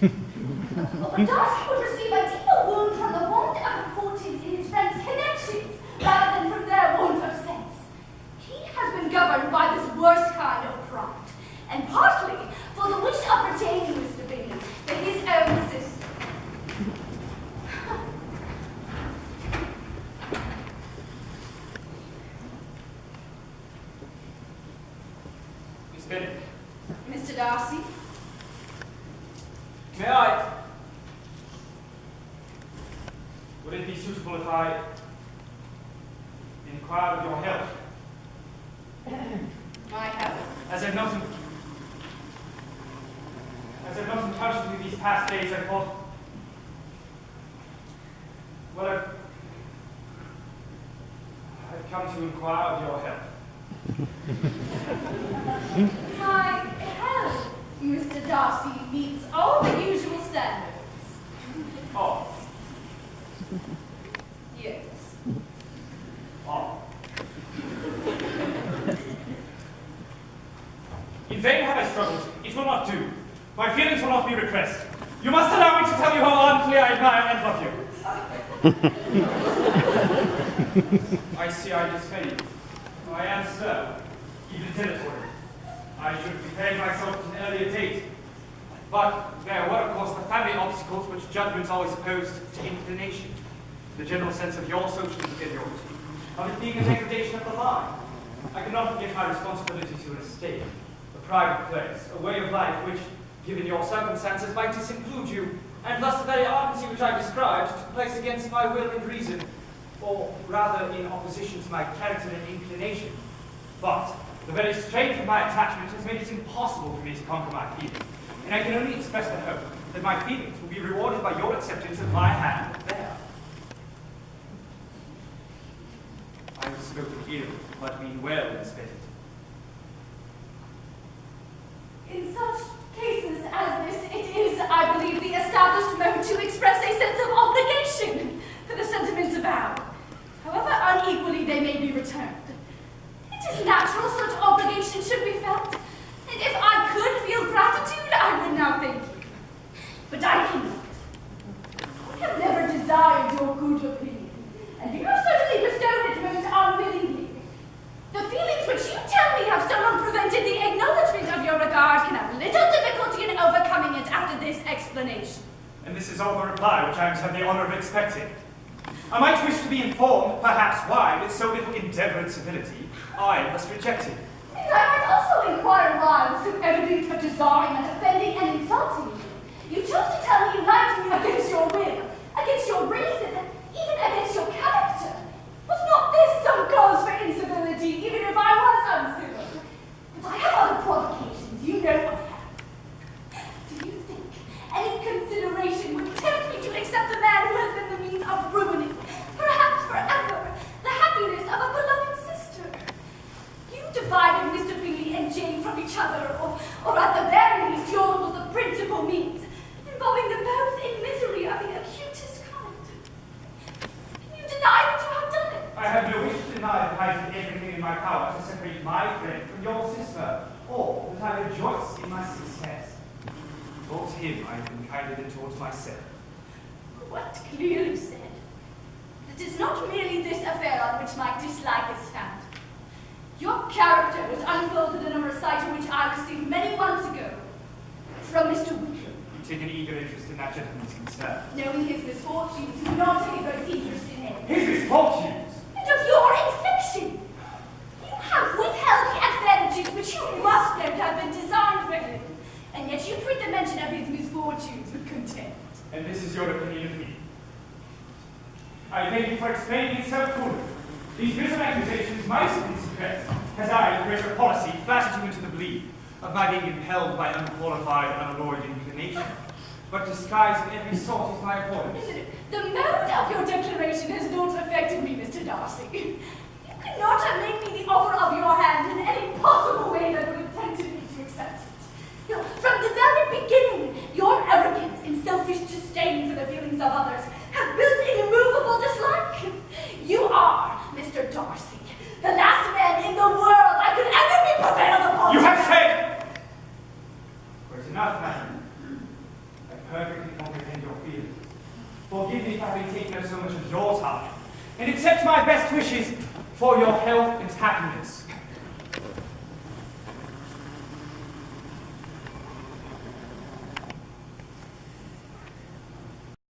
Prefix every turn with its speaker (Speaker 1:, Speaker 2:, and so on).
Speaker 1: But Darcy would receive a deeper wound from the want of importance in his friends' connections, rather than from their want of sense. He has been governed by this worst kind of pride, and partly for the wish of retaining Mr. Bingley for his own sister.
Speaker 2: Miss Bennet.
Speaker 1: Mr. Darcy?
Speaker 2: May I? Would it be suitable if I inquired of your help?
Speaker 1: My help?
Speaker 2: As I've not encountered you these past days, I thought, well, I've come to inquire of your help.
Speaker 1: My help, Mr. Darcy, meets all the usual standards.
Speaker 2: Oh.
Speaker 1: Yes.
Speaker 2: Oh. In vain have I struggled. It will not do. My feelings will not be repressed. You must allow me to tell you how ardently I admire and love you. I see I dismay you. I am, sir, even dilatory. I should have prepared myself at an earlier date. But there were, of course, the family obstacles which judgment always opposed to inclination. The general sense of your social inferiority, of it being a degradation of the line. I cannot forget my responsibility to an estate, a private place, a way of life which, given your circumstances, might disinclude you, and thus the very ardency which I described took place against my will and reason, or rather in opposition to my character and inclination. But the very strength of my attachment has made it impossible for me to conquer my feelings, and I can only express the hope that my feelings will be rewarded by your acceptance of my hand there. I have spoken ill, but mean well, Miss Bennet.
Speaker 1: In such cases as this, it is, I believe, the established mode to express a sense of obligation for the sentiments avowed, however unequally they may be returned. It is natural such obligation should be felt, and if I could feel gratitude, I would now thank you. But I cannot. I have never desired your good opinion, and you have certainly bestowed it most unwillingly. The feelings which you tell me have so long prevented the acknowledgement of your regard can have little difficulty in overcoming it after this explanation.
Speaker 2: And this is all the reply which I am to have the honor of expecting. I might wish to be informed, perhaps, why, with so little endeavour and civility, I was rejected.
Speaker 1: And I might also inquire why, with so evident a design at offending and insulting you, you chose to tell me you liked me against your will, against your reason, even against your character. Was not this some cause for incivility, even if I was uncivil? But I have other provocations, you know I have. Do you think any consideration would tempt me to accept the man who has been the means of ruining, perhaps forever, the happiness of a beloved sister? You divided Mr. Bingley and Jane from each other, or at the very least, yours was the principal means, involving them both in misery of the acutest kind. Can you deny that you have done it?
Speaker 2: I have no wish to deny that I did everything in my power to separate my friend from your sister, or that I rejoice in my success. Towards him I have been kinder than towards myself.
Speaker 1: What clearly said. It is not merely this affair on which my dislike is founded. Your character was unfolded in a recital which I received many months ago from Mr. Wickham.
Speaker 2: You take an eager interest in that gentleman's concern.
Speaker 1: Knowing his misfortunes, you do not take a great interest in him.
Speaker 2: His misfortunes!
Speaker 1: And of your infliction! You have withheld the advantages which you must know to have been designed for him, and yet you treat the mention of his misfortunes with contempt.
Speaker 2: And this is your opinion of me. I thank you for explaining it so fully. These bitter accusations might have been suppressed, as I, with greater policy, flattered you into the belief of my being impelled by unqualified, unalloyed inclination. But disguised in every sort is my abhorrence.
Speaker 1: The mode of your declaration has not affected me, Mr. Darcy. You could not have made me the offer of your hand in any possible way that would have tempted me to accept it. From the very beginning, your arrogance and selfish disdain for the feelings of others have built an immovable dislike. You are, Mr. Darcy, the last man in the world I could ever be prevailed upon.
Speaker 2: You have said! Quite enough, madam. I perfectly comprehend your feelings. Forgive me for having taken up so much of your time, and accept my best wishes for your health and happiness.